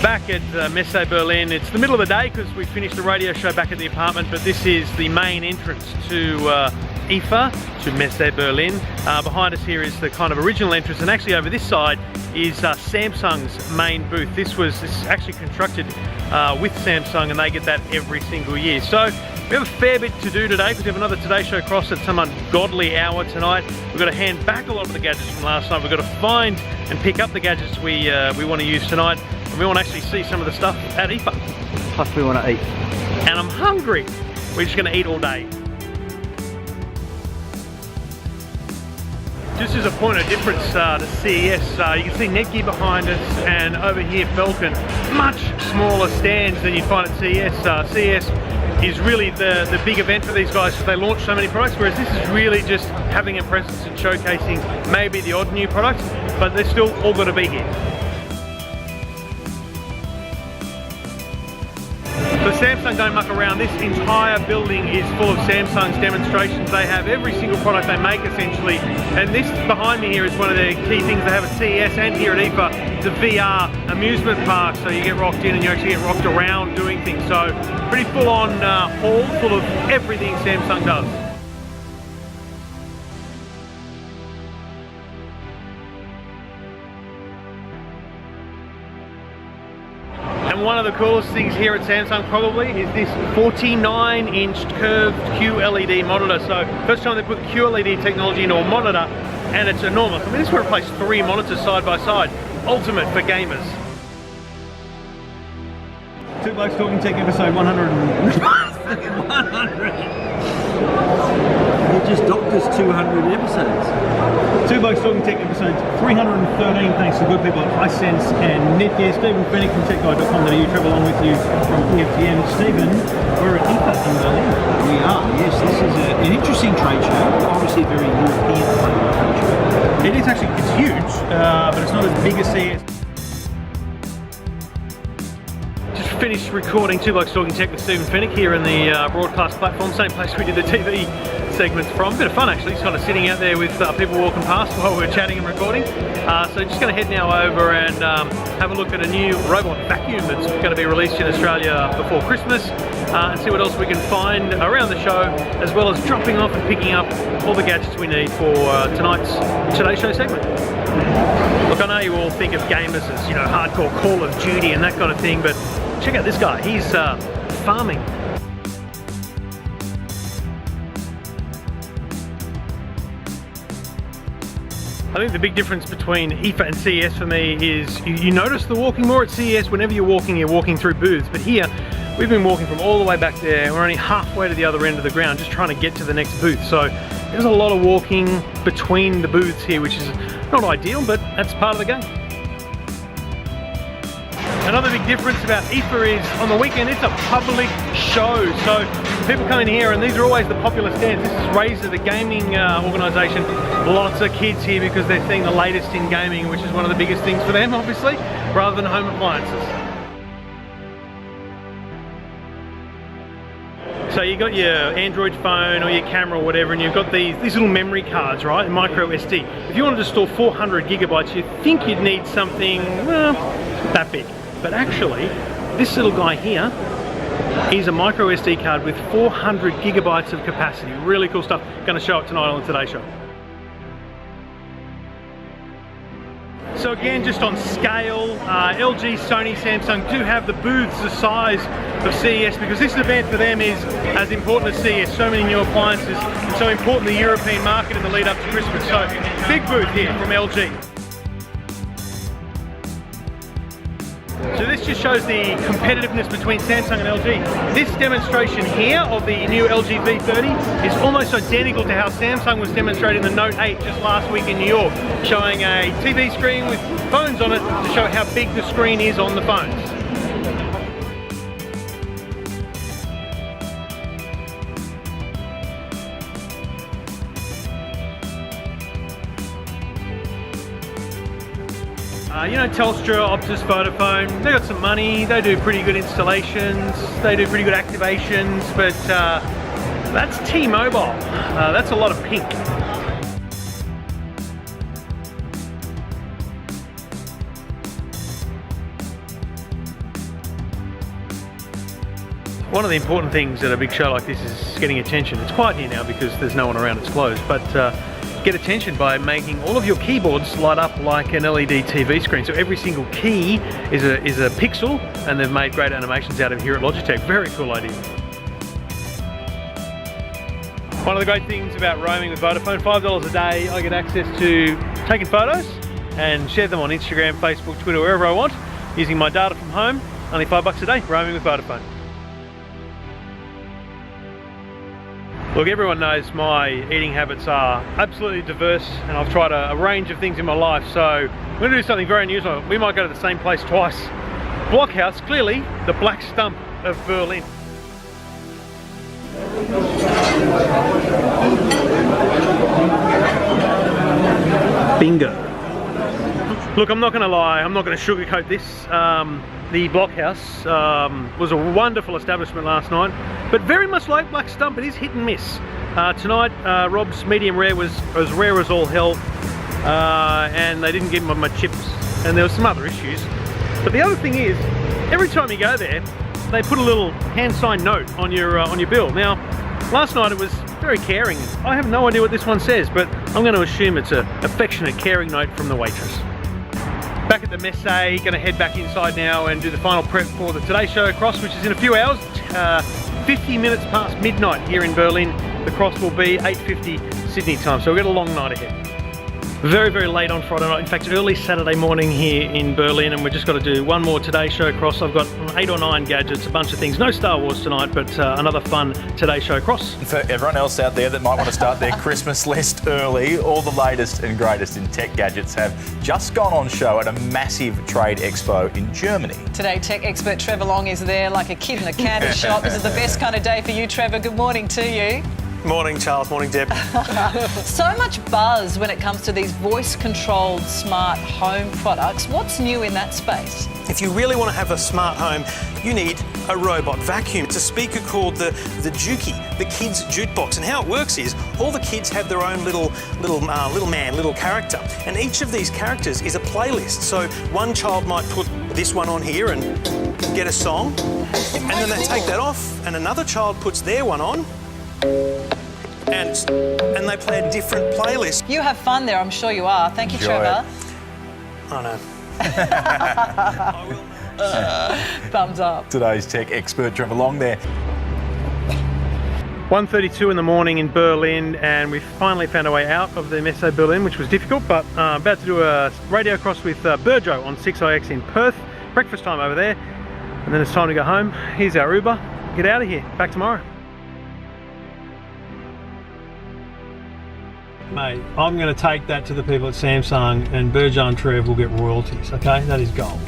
back at Messe Berlin. It's the middle of the day because we finished the radio show back at the apartment, but this is the main entrance to IFA, to Messe Berlin. Behind us here is the kind of original entrance, and actually over this side is Samsung's main booth. This is actually constructed with Samsung, and they get that every single year. So we have a fair bit to do today because we have another Today Show cross at some ungodly hour tonight. We've got to hand back a lot of the gadgets from last night. We've got to find and pick up the gadgets we want to use tonight. And we want to actually see some of the stuff at IFA. Plus we want to eat. And I'm hungry. We're just going to eat all day. Just as a point of difference to CES, you can see Netgear behind us, and over here Falcon. Much smaller stands than you'd find at CES. CES is really the big event for these guys because they launch so many products, whereas this is really just having a presence and showcasing maybe the odd new products, but they're still all got to be here. So Samsung don't muck around. This entire building is full of Samsung's demonstrations. They have every single product they make essentially, and this behind me here is one of the key things they have at CES and here at IFA. It's a VR amusement park, so you get rocked in and you actually get rocked around doing things. So pretty full on hall full of everything Samsung does. And one of the coolest things here at Samsung probably is this 49-inch curved QLED monitor. So first time they put QLED technology into a monitor, and it's enormous. I mean, this would replace 3 monitors side by side. Ultimate for gamers. Two Blokes Talking Tech episode 100. 100. You just docked us 200 episodes. Two Blokes Talking Tech episode 313. Thanks to good people at Hisense and Netgear. Stephen Fennick from techguide.com.au. Travel along with you from EFTM. Stephen, we're at IFA in Berlin. We are, yes. This is an interesting trade show. Obviously a very European trade show. It is actually, it's huge, but it's not as big as CES. Just finished recording Two Blokes Talking Tech with Stephen Fennick here in the broadcast platform, same place we did the TV segments from. A bit of fun actually, just kind of sitting out there with people walking past while we're chatting and recording. So just going to head now over and have a look at a new robot vacuum that's going to be released in Australia before Christmas, and see what else we can find around the show, as well as dropping off and picking up all the gadgets we need for tonight's Today Show segment. Look, I know you all think of gamers as, you know, hardcore Call of Duty and that kind of thing, but check out this guy. He's farming. I think the big difference between IFA and CES for me is you notice the walking more at CES. Whenever you're walking through booths, but here we've been walking from all the way back there. We're only halfway to the other end of the ground, just trying to get to the next booth. So there's a lot of walking between the booths here, which is not ideal, but that's part of the game. Another big difference about IFA is on the weekend it's a public show, so people come in here and these are always the popular stands. This is Razer, the gaming organisation. Lots of kids here because they're seeing the latest in gaming, which is one of the biggest things for them obviously, rather than home appliances. So you got your Android phone or your camera or whatever, and you've got these little memory cards, right? Micro SD. If you wanted to store 400 gigabytes, you'd think you'd need something, well, that big. But actually, this little guy here is a micro SD card with 400 gigabytes of capacity. Really cool stuff. Going to show it tonight on the Today Show. So again, just on scale, LG, Sony, Samsung do have the booths the size of CES because this event for them is as important as CES. So many new appliances and so important the European market in the lead up to Christmas. So big booth here from LG. So this just shows the competitiveness between Samsung and LG. This demonstration here of the new LG V30 is almost identical to how Samsung was demonstrating the Note 8 just last week in New York, showing a TV screen with phones on it to show how big the screen is on the phones. You know, Telstra, Optus, Vodafone, they got some money, they do pretty good installations, they do pretty good activations, but that's T-Mobile. That's a lot of pink. one of the important things at a big show like this is getting attention. It's quiet here now because there's no one around, it's closed, but get attention by making all of your keyboards light up like an LED TV screen. So every single key is a pixel, and they've made great animations out of it here at Logitech. Very cool idea. One of the great things about roaming with Vodafone, $5 a day, I get access to taking photos and share them on Instagram, Facebook, Twitter, wherever I want, using my data from home. Only $5 a day, roaming with Vodafone. Look, everyone knows my eating habits are absolutely diverse, and I've tried a range of things in my life, so we're going to do something very unusual. We might go to the same place twice. Blockhouse, clearly the black stump of Berlin. Bingo. Look, I'm not going to lie, I'm not going to sugarcoat this. The Blockhouse was a wonderful establishment last night, but very much like Black Stump, it is hit and miss. Tonight, Rob's medium rare was as rare as all hell, and they didn't give me my chips, and there were some other issues. But the other thing is, every time you go there, they put a little hand-signed note on your bill. Now, last night it was very caring. I have no idea what this one says, but I'm going to assume it's an affectionate, caring note from the waitress. Back at the Messe, going to head back inside now and do the final prep for the Today Show Cross, which is in a few hours, 50 minutes past midnight here in Berlin. The cross will be 8:50 Sydney time, so we've got a long night ahead. Very, very late on Friday night, in fact early Saturday morning here in Berlin, and we've just got to do one more Today Show Cross. I've got 8 or 9 gadgets, a bunch of things. No Star Wars tonight, but another fun Today Show Cross. For everyone else out there that might want to start their Christmas list early, all the latest and greatest in tech gadgets have just gone on show at a massive trade expo in Germany. Today, tech expert Trevor Long is there like a kid in a candy shop. This is the best kind of day for you, Trevor. Good morning to you. Morning, Charles. Morning, Deb. So much buzz when it comes to these voice-controlled smart home products. What's new in that space? If you really want to have a smart home, you need a robot vacuum. It's a speaker called the Juki, the kids' jukebox. And how it works is all the kids have their own little character, and each of these characters is a playlist. So one child might put this one on here and get a song, and then they take that off, and another child puts their one on, and they play a different playlist. You have fun there, I'm sure you are. Thank you, Enjoy Trevor. I know. Thumbs up. Today's tech expert Trevor Long there. 1:32 in the morning in Berlin, and we finally found our way out of the Messe Berlin, which was difficult, but about to do a radio cross with Burjo on 6IX in Perth. Breakfast time over there, and then it's time to go home. Here's our Uber. Get out of here. Back tomorrow. Mate, I'm going to take that to the people at Samsung, and Burjo and Trev will get royalties, okay? That is gold.